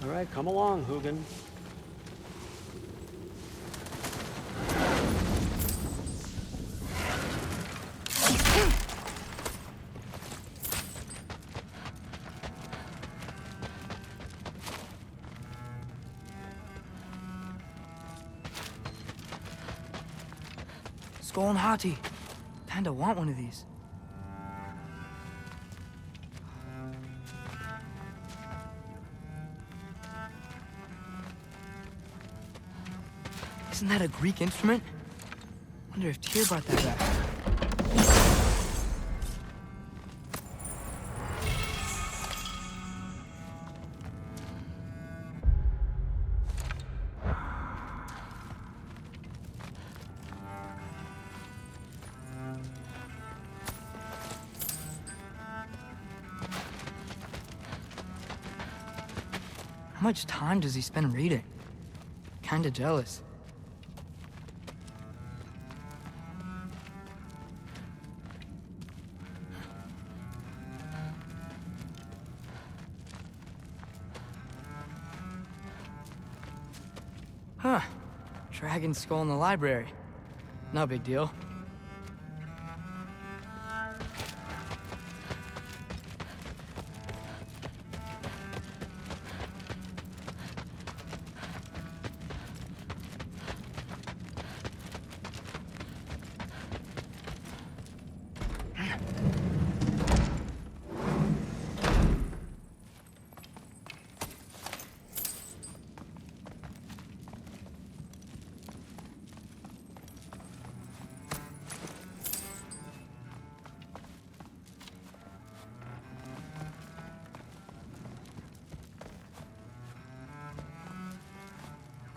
All right, come along, Hugin. Skull and Hati. Kinda want one of these. Isn't that a Greek instrument? Wonder if Tyr brought that back. How much time does he spend reading? Kinda jealous. Huh. Dragon skull in the library. No big deal.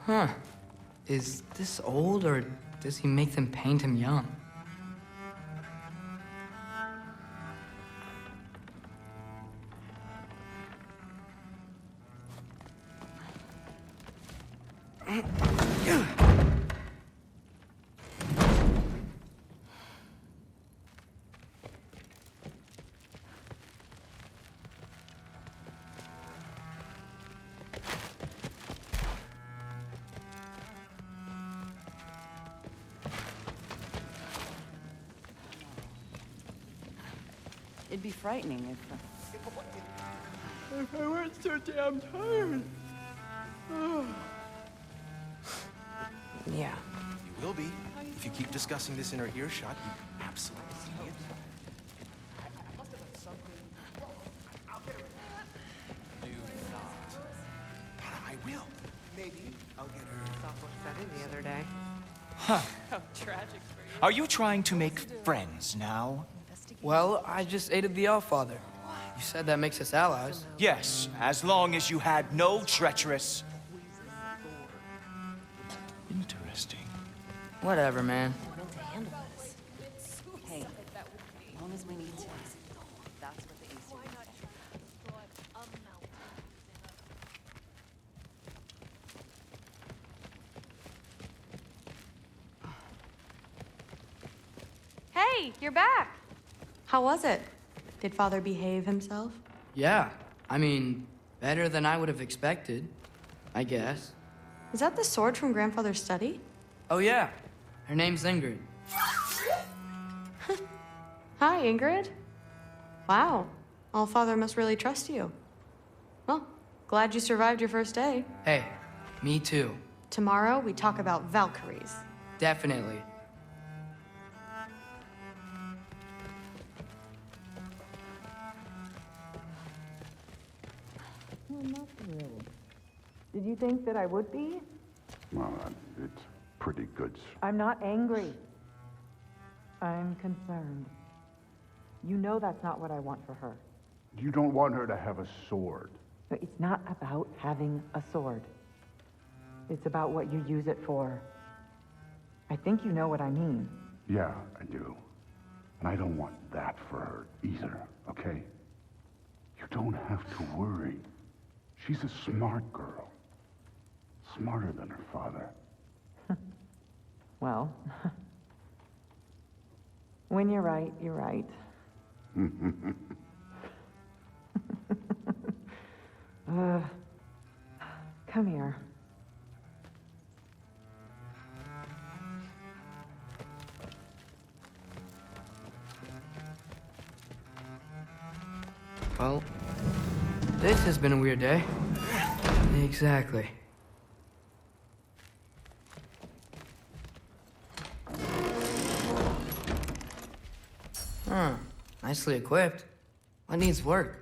Huh. Is this old, or does he make them paint him young? It'd be frightening If I weren't so damn tired. Yeah. You will be, if you keep discussing this in her earshot, you absolute idiot. Do not. I will. Maybe I'll get her. the other day. Huh. How tragic for you. Are you trying to make friends now? Well, I just aided the Allfather. You said that makes us allies. Yes, as long as you had no treacherous... Interesting. Whatever, man. Meant to handle this. Hey, as long as we need to. That's what the Aesir. Hey, you're back. How was it? Did Father behave himself? Yeah. I mean, better than I would have expected, I guess. Is that the sword from Grandfather's study? Oh, yeah. Her name's Ingrid. Hi, Ingrid. Wow. Allfather must really trust you. Well, glad you survived your first day. Hey, me too. Tomorrow, we talk about Valkyries. Definitely. Did you think that I would be? Well, it's pretty good. I'm not angry. I'm concerned. You know that's not what I want for her. You don't want her to have a sword. But it's not about having a sword. It's about what you use it for. I think you know what I mean. Yeah, I do. And I don't want that for her either, okay? You don't have to worry. She's a smart girl. Smarter than her father. Well, when you're right, you're right. Come here. Well, this has been a weird day. Exactly. Huh. Nicely equipped. What needs work?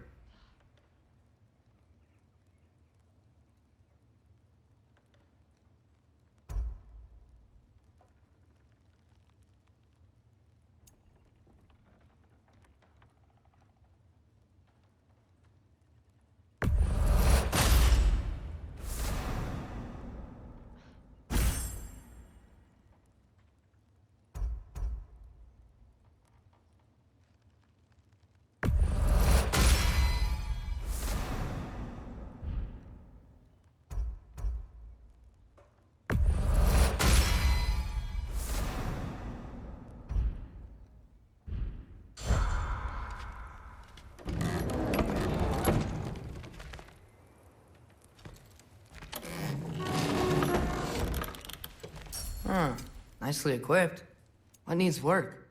Huh. Nicely equipped. What needs work?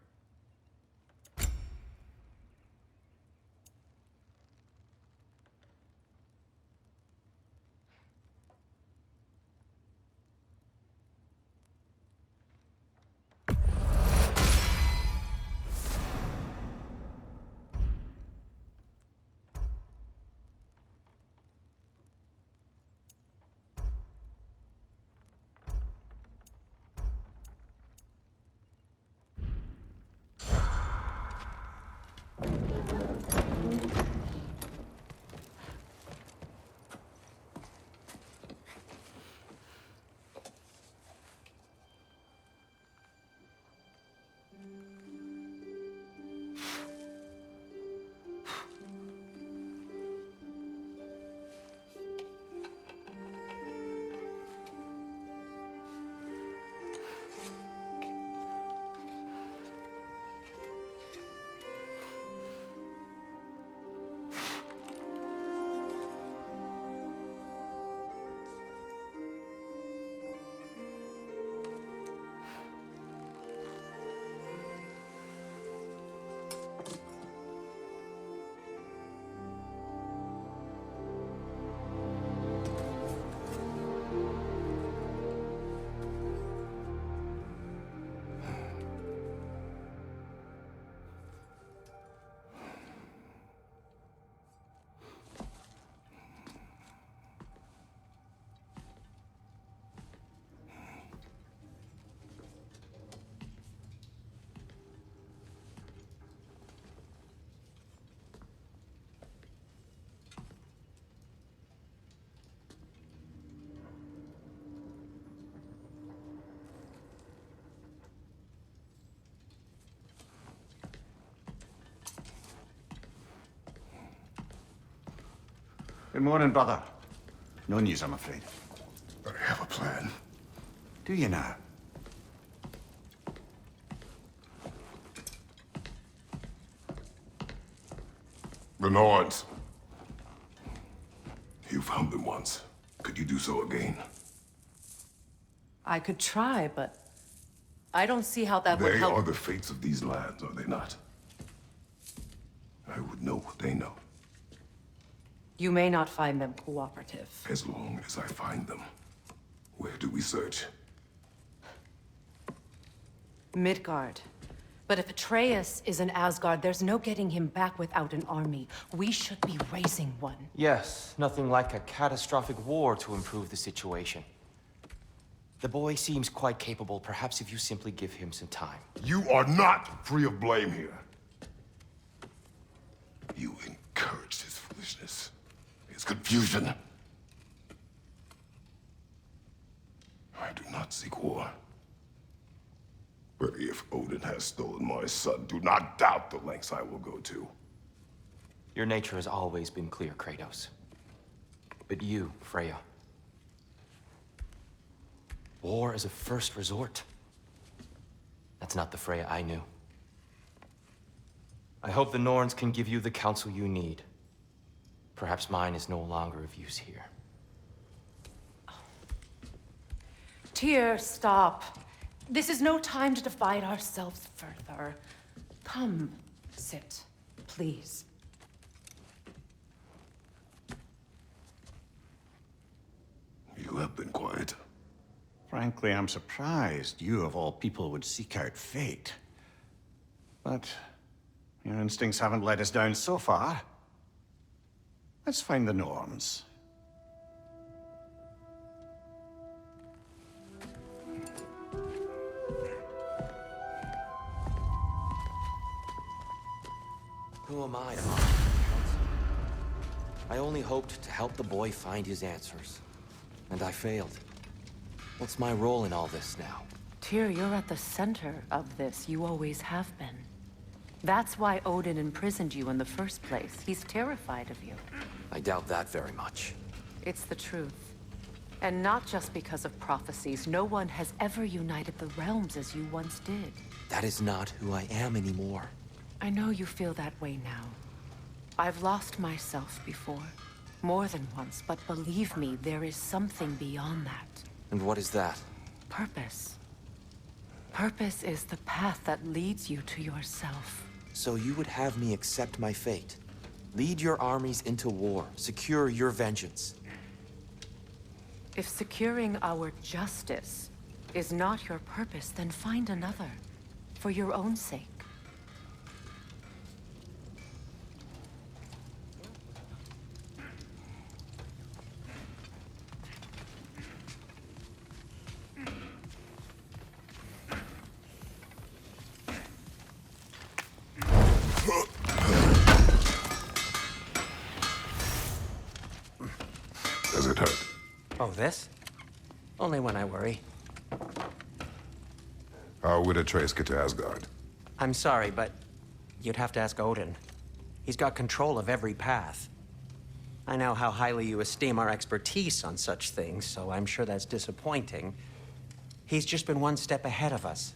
Good morning, brother. No news, I'm afraid. I have a plan. Do you now? The Norns. You found them once. Could you do so again? I could try, but I don't see how that would They help. are the fates of these lands, are they not? I would know what they know, You may not find them cooperative. as long as I find them. Where do we search? Midgard. But if Atreus is in Asgard, there's no getting him back without an army. We should be raising one. Yes, nothing like a catastrophic war to improve the situation. The boy seems quite capable. Perhaps if you simply give him some time. You are not free of blame here. You encouraged his foolishness, his confusion. I do not seek war. But if Odin has stolen my son, do not doubt the lengths I will go to. Your nature has always been clear, Kratos. But you, Freya. War is a first resort. That's not the Freya I knew. I hope the Norns can give you the counsel you need. Perhaps mine is no longer of use here. Tyr, stop. This is no time to divide ourselves further. Come, sit, please. You have been quiet. Frankly, I'm surprised you, of all people, would seek out fate. But your instincts haven't let us down so far. Let's find the norms. Who am I to offer counsel? I only hoped to help the boy find his answers. And I failed. What's my role in all this now? Tyr, you're at the center of this. You always have been. That's why Odin imprisoned you in the first place. He's terrified of you. I doubt that very much. It's the truth. And not just because of prophecies. No one has ever united the realms as you once did. That is not who I am anymore. I know you feel that way now. I've lost myself before. More than once, but believe me, there is something beyond that. And what is that? Purpose. Purpose is the path that leads you to yourself. So you would have me accept my fate? Lead your armies into war, secure your vengeance. If securing our justice is not your purpose, then find another. For your own sake. Does it hurt? Oh, this? Only when I worry. How would Atreus get to Asgard? I'm sorry, but you'd have to ask Odin. He's got control of every path. I know how highly you esteem our expertise on such things, so I'm sure that's disappointing. He's just been one step ahead of us.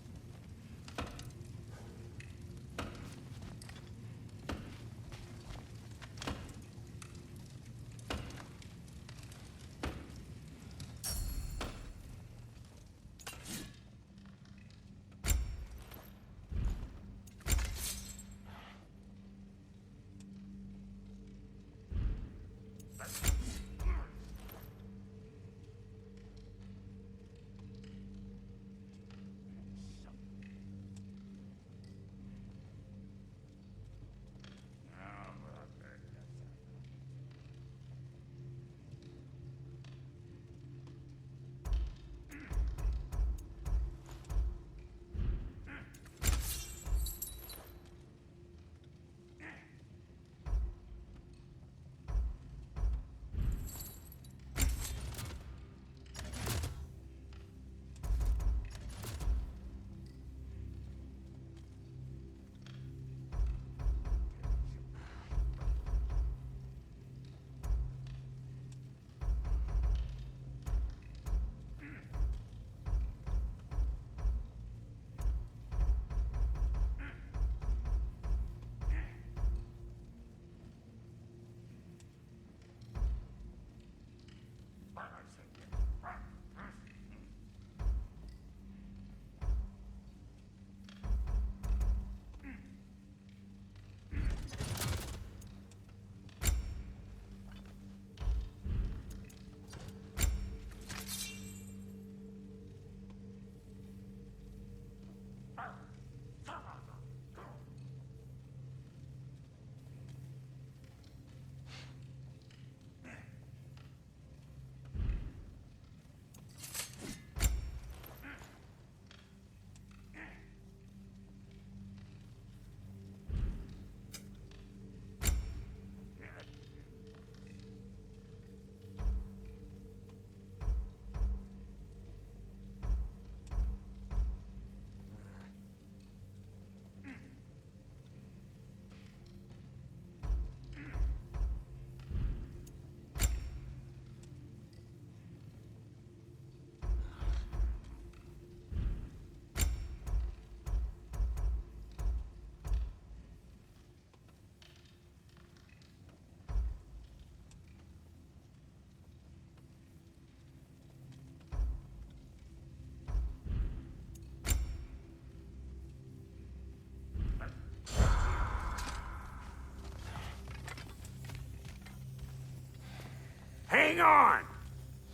Hang on!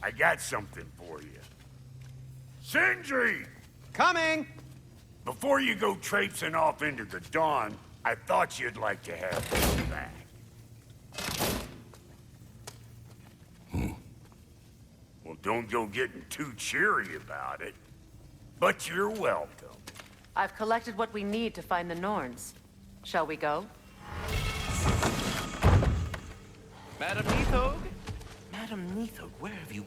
I got something for you. Sindri! Coming! Before you go traipsing off into the dawn, I thought you'd like to have this back. Well, don't go getting too cheery about it. But you're welcome. I've collected what we need to find the Norns. Shall we go? Madam Neathog? Madam Neathog, where have you...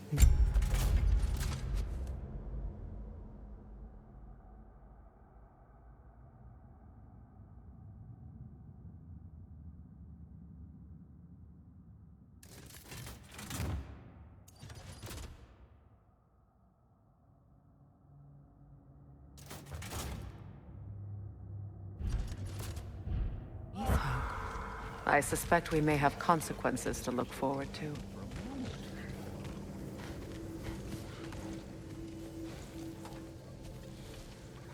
I suspect we may have consequences to look forward to.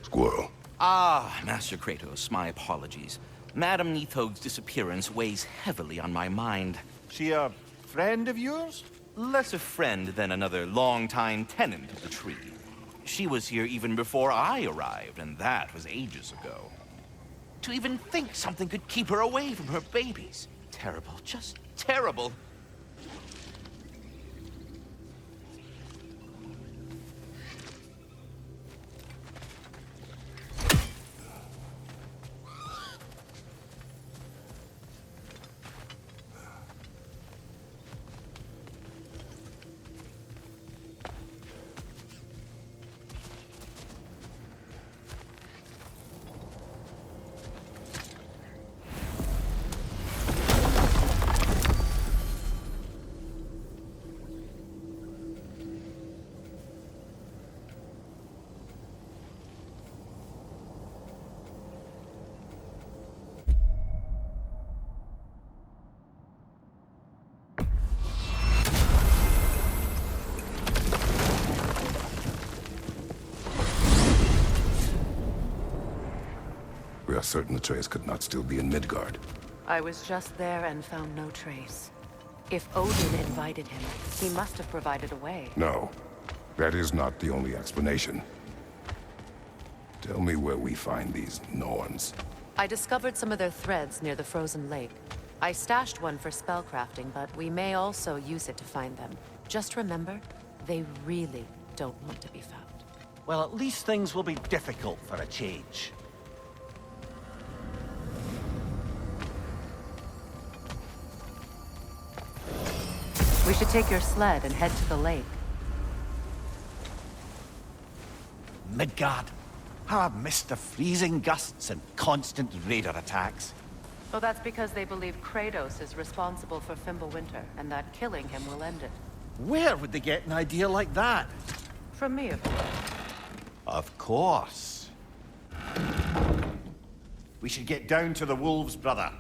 Squirrel. Ah, Master Kratos, my apologies. Madam Neathog's disappearance weighs heavily on my mind. She a friend of yours? Less a friend than another longtime tenant of the tree. She was here even before I arrived, and that was ages ago. To even think something could keep her away from her babies. Terrible, just terrible. We are certain the trace could not still be in Midgard. I was just there and found no trace. If Odin invited him, he must have provided a way. No, that is not the only explanation. Tell me where we find these Norns. I discovered some of their threads near the frozen lake. I stashed one for spellcrafting, but we may also use it to find them. Just remember, they really don't want to be found. Well, at least things will be difficult for a change. We should take your sled and head to the lake. Midgard. How I've missed the freezing gusts and constant raider attacks. Well, that's because they believe Kratos is responsible for Fimbulwinter, and that killing him will end it. Where would they get an idea like that? From me, of course. Of course. We should get down to the wolves, brother.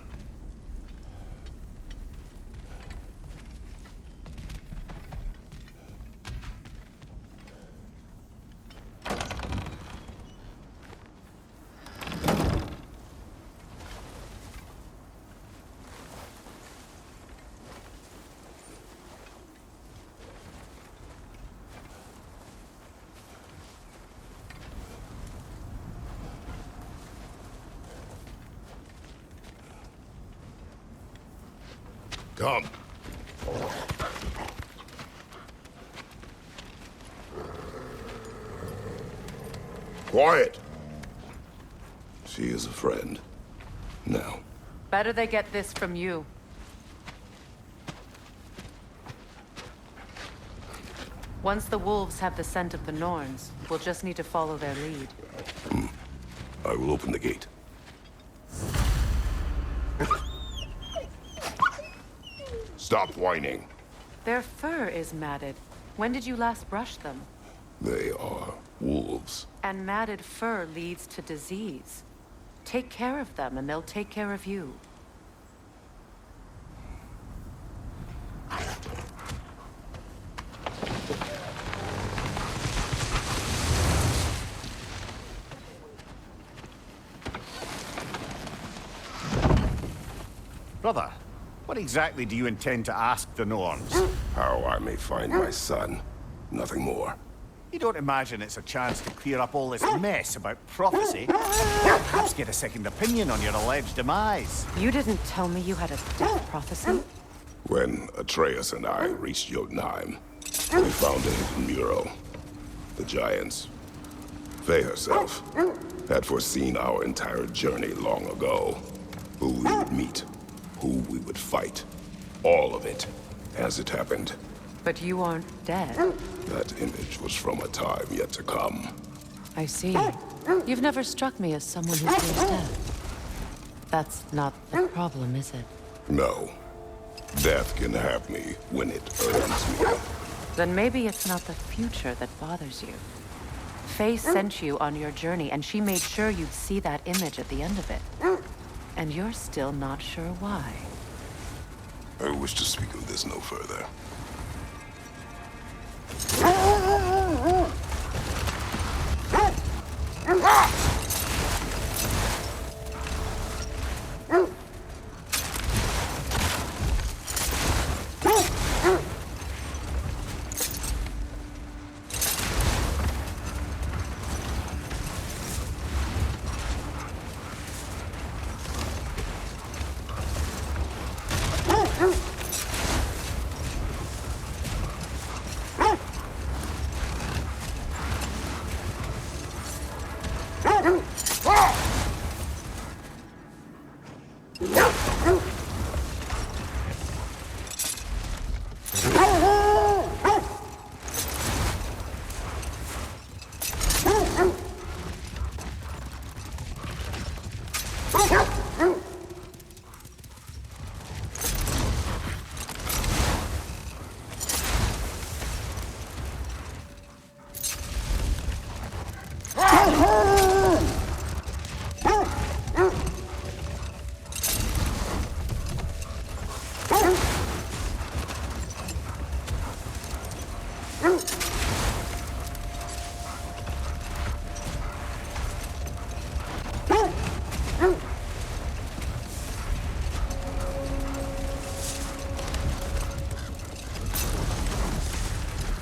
Come. Quiet. She is a friend. Now. Better they get this from you. Once the wolves have the scent of the Norns, we'll just need to follow their lead. I will open the gate. Stop whining. Their fur is matted. When did you last brush them? They are wolves. And matted fur leads to disease. Take care of them, and they'll take care of you. Brother, what exactly do you intend to ask the Norns? How I may find my son. Nothing more. You don't imagine it's a chance to clear up all this mess about prophecy? Perhaps get a second opinion on your alleged demise. You didn't tell me you had a death prophecy? When Atreus and I reached Jotunheim, we found a hidden mural. The Giants, Faye herself, had foreseen our entire journey long ago. Who we would meet, who we would fight. All of it, as it happened. But you aren't dead. That image was from a time yet to come. I see. You've never struck me as someone who fears death. That's not the problem, is it? No. Death can have me when it earns me. Then maybe it's not the future that bothers you. Faye sent you on your journey, and she made sure you'd see that image at the end of it. And you're still not sure why. I wish to speak of this no further.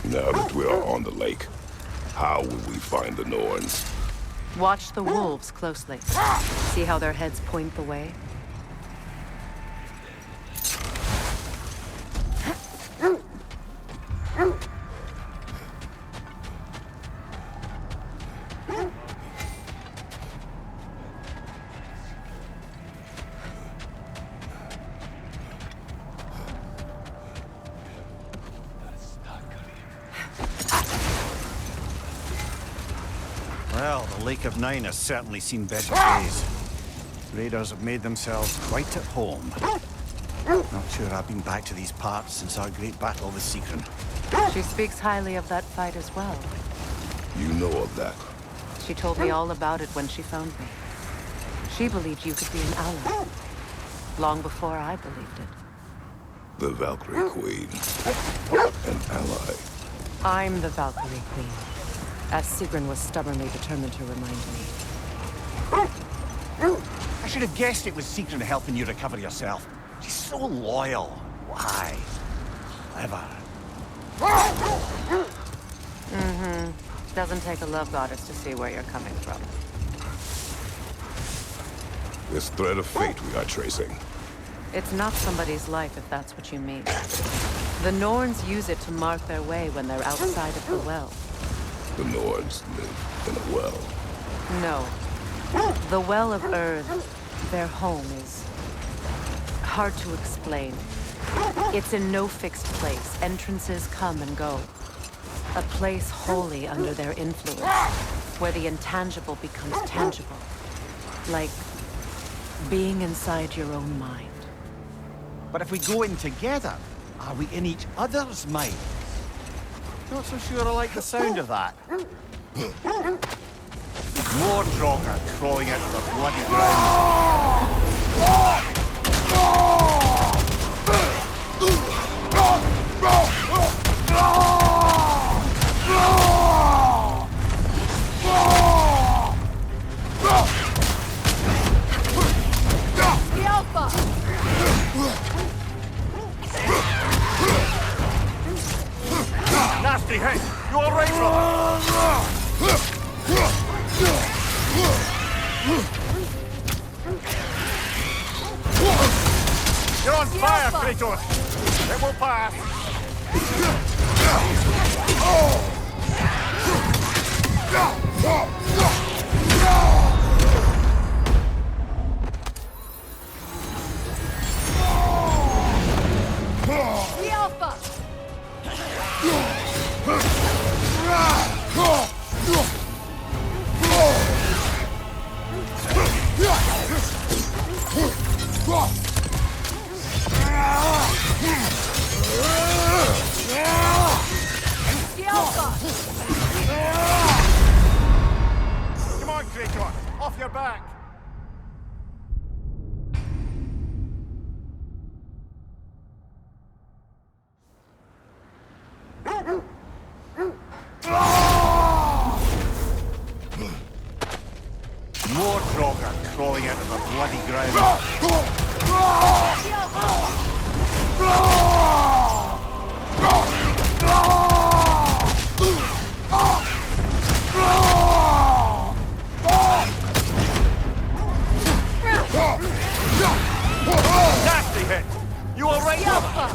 Now that we are on the lake, how will we find the Norns? Watch the wolves closely. See how their heads point the way? Well, the Lake of Nine has certainly seen better days. Raiders have made themselves quite at home. Not sure I've been back to these parts since our great battle with Sigrun. She speaks highly of that fight as well. You know of that. She told me all about it when she found me. She believed you could be an ally. Long before I believed it. The Valkyrie Queen. An ally. I'm the Valkyrie Queen. As Sigrun was stubbornly determined to remind me. I should have guessed it was Sigrun helping you recover yourself. She's so loyal. Why? Clever. Mm-hmm. Doesn't take a love goddess to see where you're coming from. This thread of fate we are tracing. It's not somebody's life, if that's what you mean. The Norns use it to mark their way when they're outside of the well. The Nords live in a well. No. The Well of Earth, their home, is hard to explain. It's in no fixed place. Entrances come and go. A place wholly under their influence, where the intangible becomes tangible. Like being inside your own mind. But if we go in together, are we in each other's mind? Not so sure I like the sound of that. More Draugr crawling out of the bloody Nasty hit! You alright, brother? You're on fire, Kratos! It will pass! The Alpha! The Alpha! Come on, Kratos! Off your back! More Draugr crawling out of the bloody ground. Nasty hit! You alright, brother?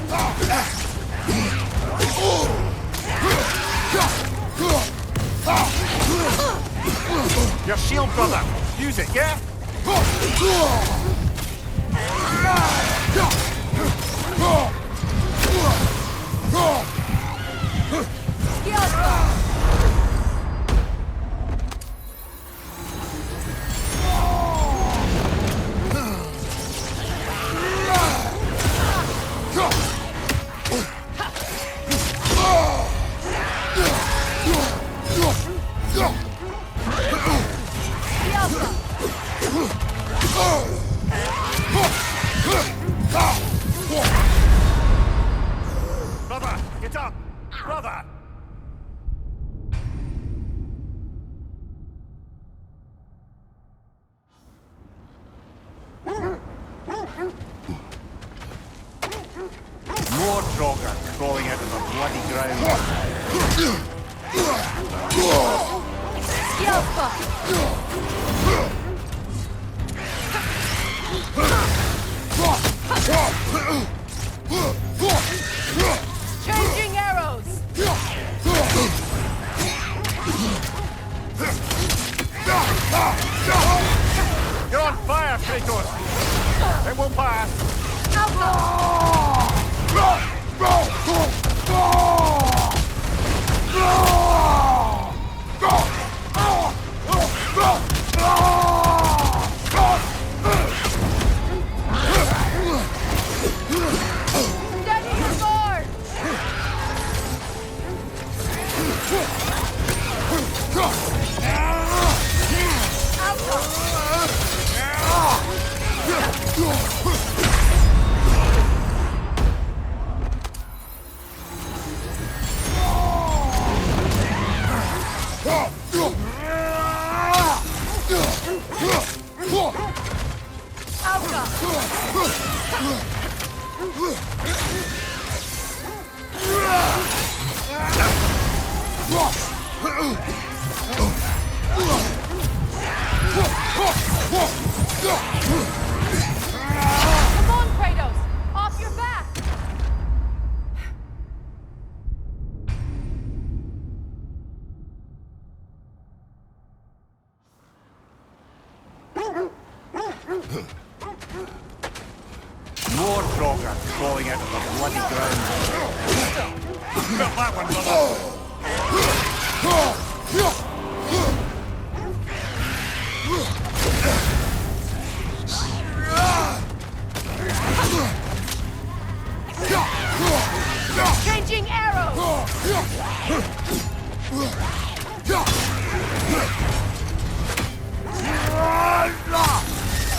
Your shield, brother! Use it, yeah? Brother, get up! Brother! More Draugr crawling out of the bloody ground. Changing arrows! You're on fire, Kratos! It will pass! Steady your sword! Come on, Kratos! Off your back! More Draugr crawling out of the bloody ground. Got that one, brother! Changing arrows!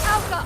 Alpha!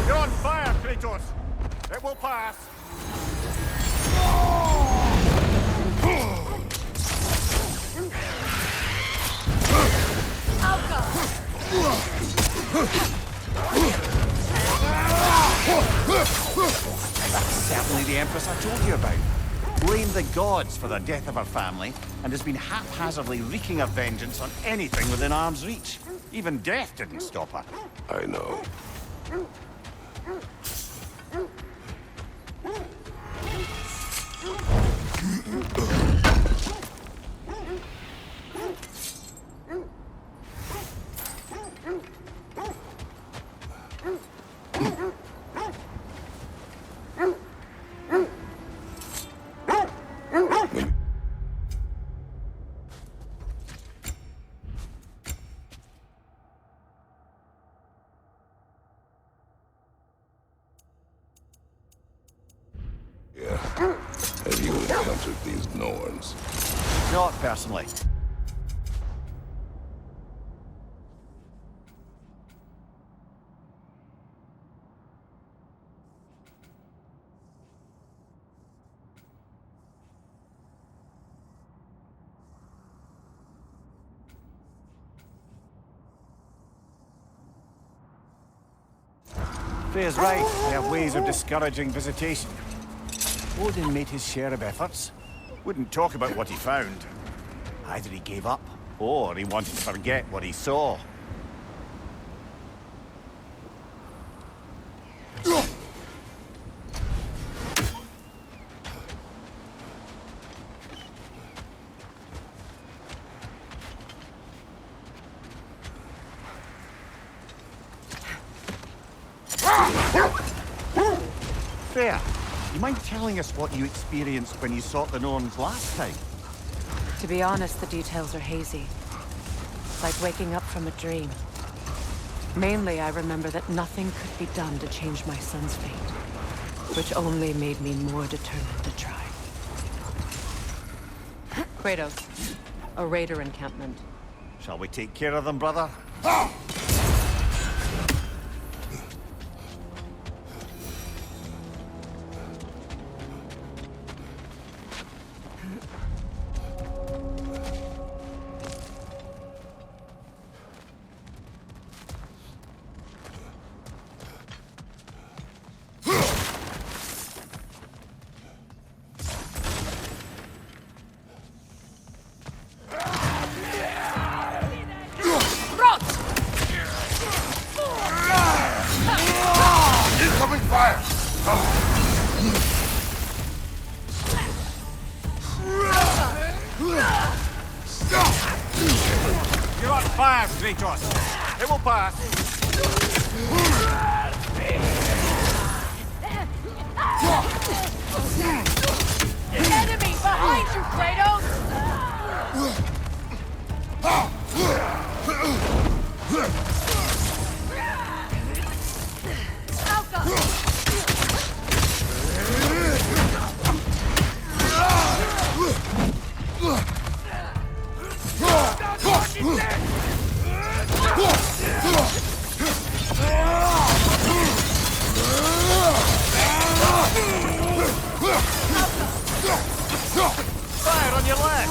You're on fire, Kratos! It will pass! That's certainly the Empress I told you about. Blamed the gods for the death of her family, and has been haphazardly wreaking her vengeance on anything within arm's reach. Even death didn't stop her. I know. Yeah. Have you encountered these Norns? Not personally. Freya's right. They have ways of discouraging visitation. Odin made his share of efforts. Wouldn't talk about what he found. Either he gave up, or he wanted to forget what he saw. Freya, you mind telling us what you experienced when you sought the Norns last time? To be honest, the details are hazy. It's like waking up from a dream. Mainly, I remember that nothing could be done to change my son's fate, which only made me more determined to try. Kratos, a raider encampment. Shall we take care of them, brother? Incoming fire! You're on fire, Kratos! It will pass! Enemy behind you, Kratos! Fire on your left!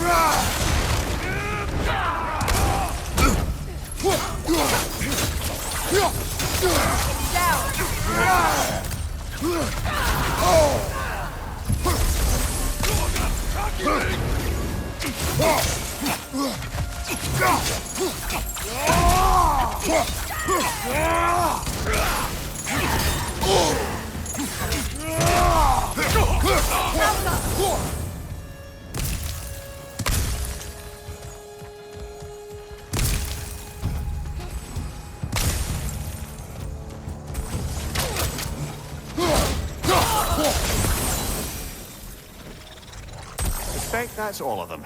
Suspect that's all of them.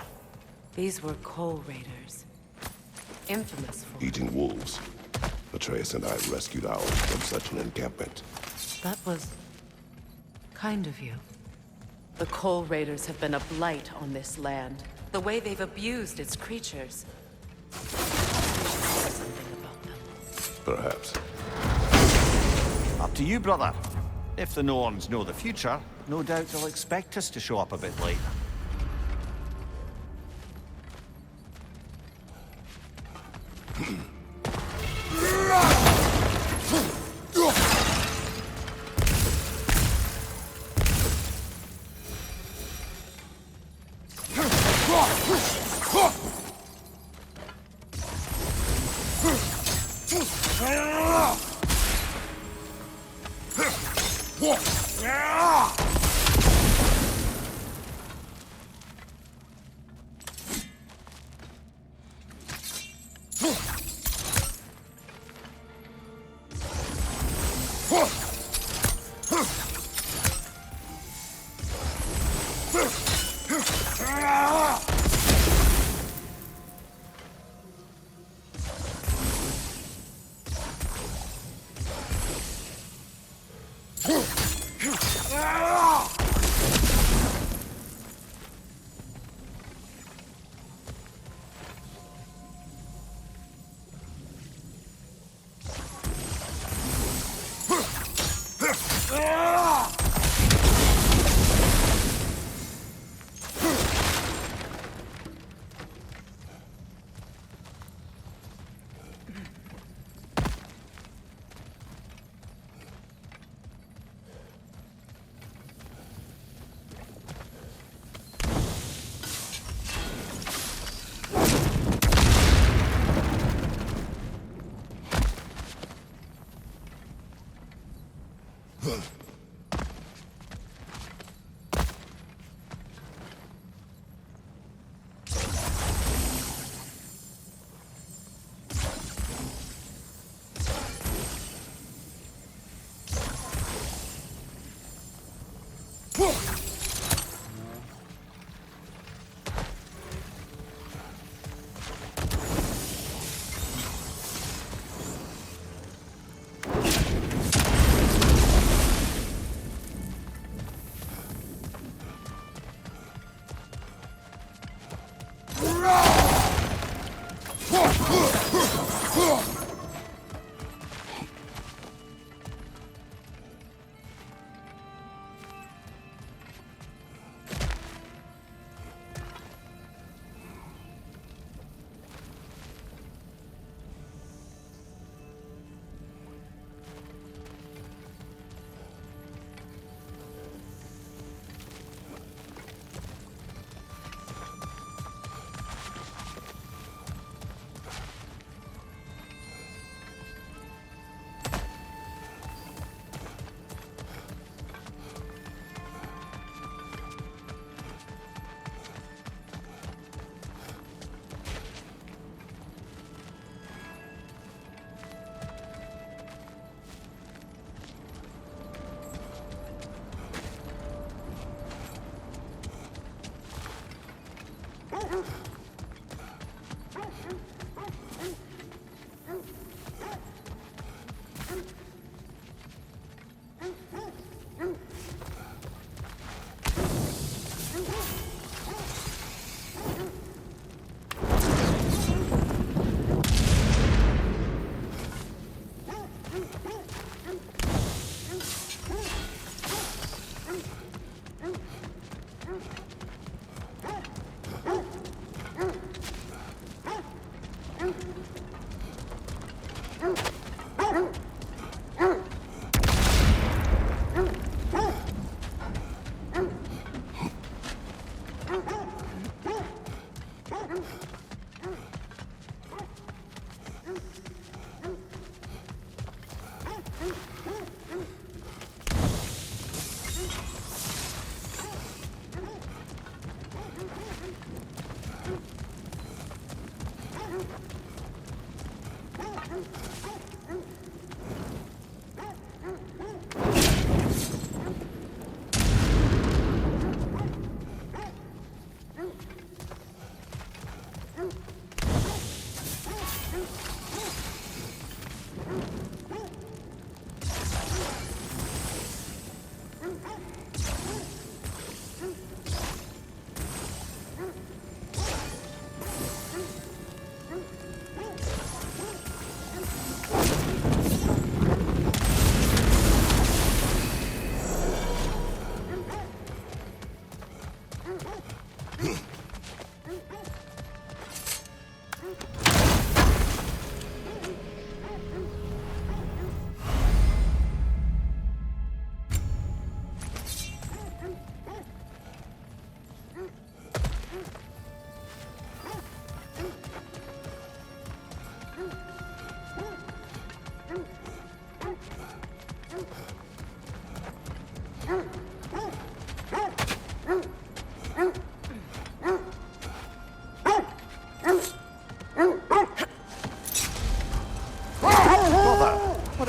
These were coal raiders. Infamous for. Eating wolves. Atreus and I rescued ours from such an encampment. That was kind of you. The Coal Raiders have been a blight on this land. The way they've abused its creatures. Something about them. Perhaps. Up to you, brother. If the Norns know the future, no doubt they'll expect us to show up a bit late.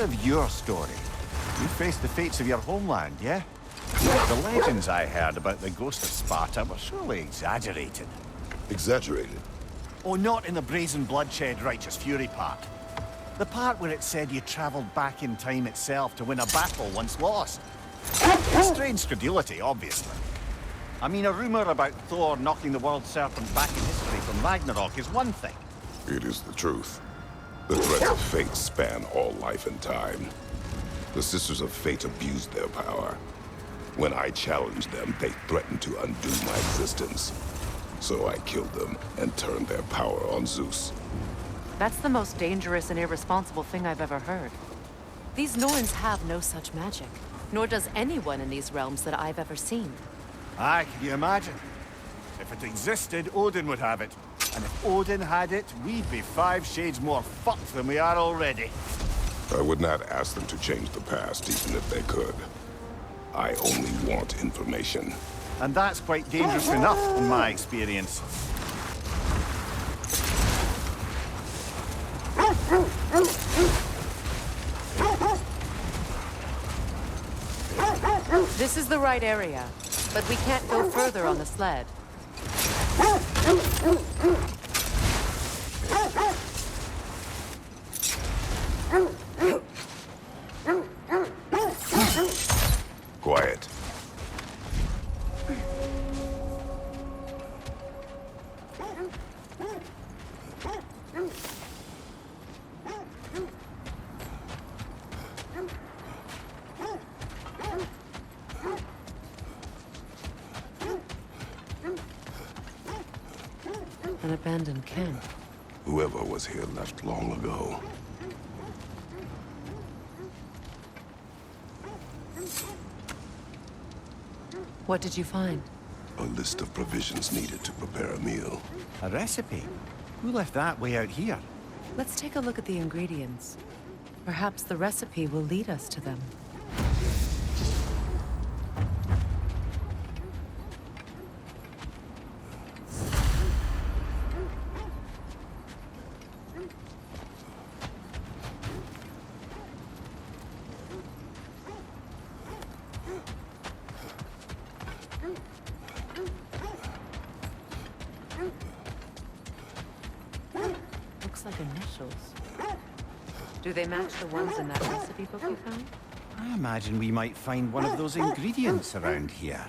of your story. You faced the fates of your homeland, yeah? The legends I heard about the ghost of Sparta were surely exaggerated. Exaggerated? Oh, not in the brazen bloodshed righteous fury part. The part where it said you traveled back in time itself to win a battle once lost. A strange credulity, obviously. I mean, a rumor about Thor knocking the world serpent back in history from Ragnarok is one thing. It is the truth. The threats of fate span all life and time. The Sisters of Fate abused their power. When I challenged them, they threatened to undo my existence. So I killed them and turned their power on Zeus. That's the most dangerous and irresponsible thing I've ever heard. These Norns have no such magic, nor does anyone in these realms that I've ever seen. Aye, can you imagine? If it existed, Odin would have it. And if Odin had it, we'd be 5 shades more fucked than we are already. I would not ask them to change the past, even if they could. I only want information. And that's quite dangerous enough, in my experience. This is the right area, but we can't go further on the sled. Quiet. An abandoned camp. Whoever was here left long ago. What did you find? A list of provisions needed to prepare a meal. A recipe? Who left that way out here? Let's take a look at the ingredients. Perhaps the recipe will lead us to them. Looks like initials. Do they match the ones in that recipe book you found? I imagine we might find one of those ingredients around here.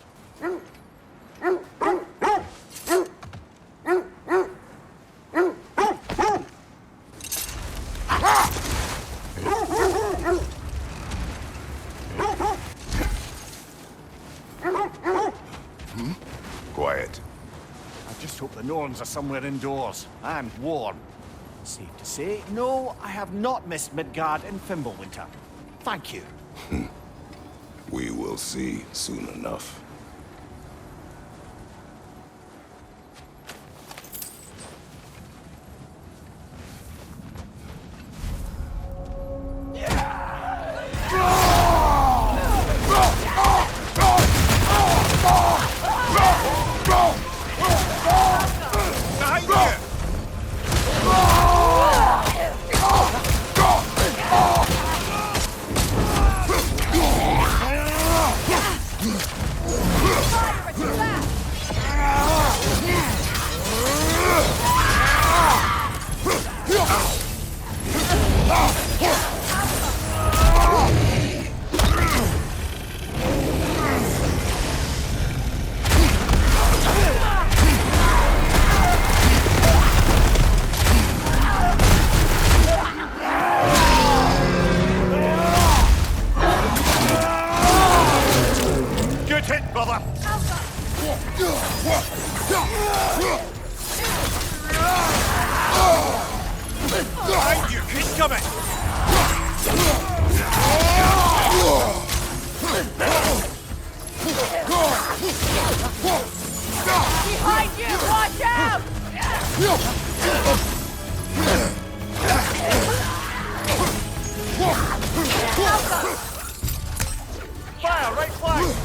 Quiet. I just hope the Norns are somewhere indoors, and warm. Safe to say, no, I have not missed Midgard in Fimbulwinter. Thank you. We will see soon enough. Good hit, brother! Behind you! Keep coming! Behind you! Watch out! Fire, right flank!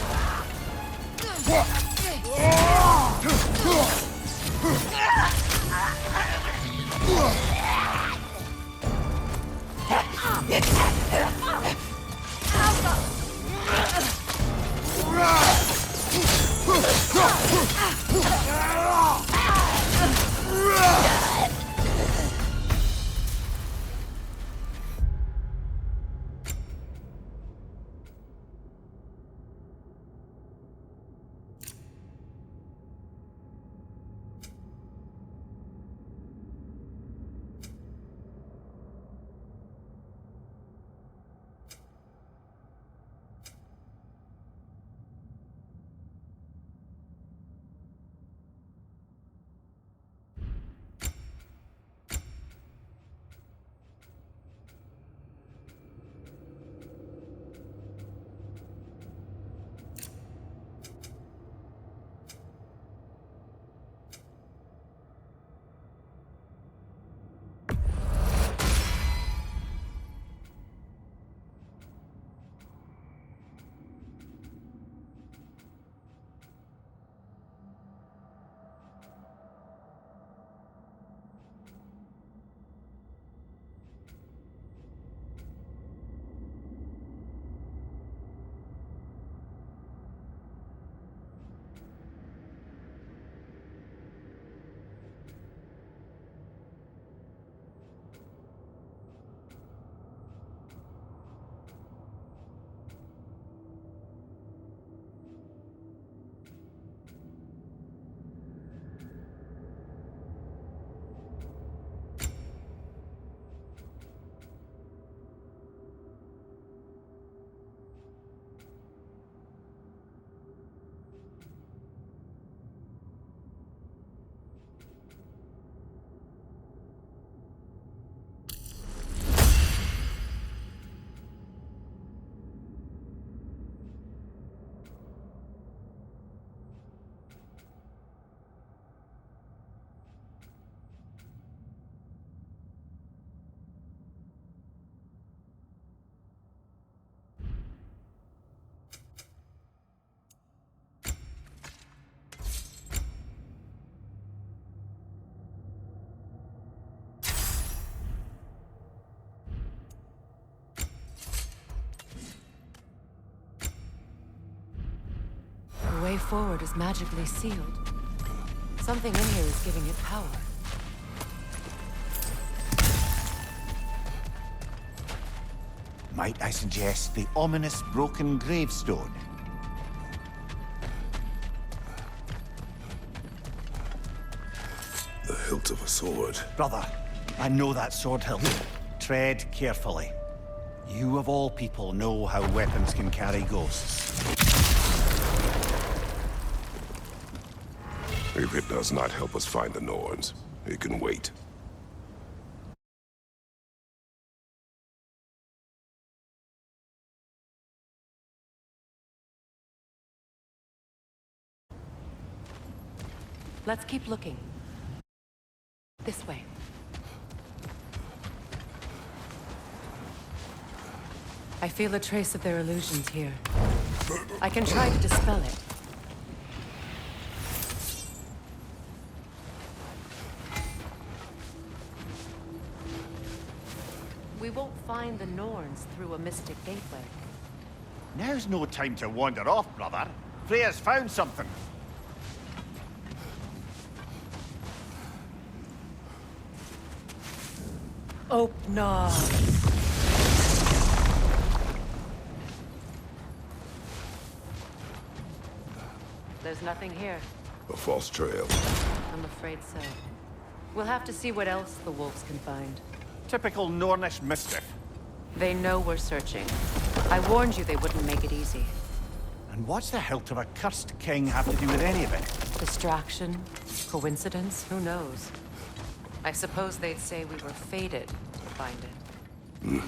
The way forward is magically sealed. Something in here is giving it power. Might I suggest the ominous broken gravestone? The hilt of a sword. Brother, I know that sword hilt. Tread carefully. You of all people know how weapons can carry ghosts. If it does not help us find the Norns, it can wait. Let's keep looking. This way. I feel a trace of their illusions here. I can try to dispel it. We won't find the Norns through a mystic gateway. Now's no time to wander off, brother. Freya's found something. Open. There's nothing here. A false trail. I'm afraid so. We'll have to see what else the wolves can find. Typical Nornish mischief. They know we're searching. I warned you they wouldn't make it easy. And what's the hilt of a cursed king have to do with any of it? Distraction? Coincidence? Who knows? I suppose they'd say we were fated to find it.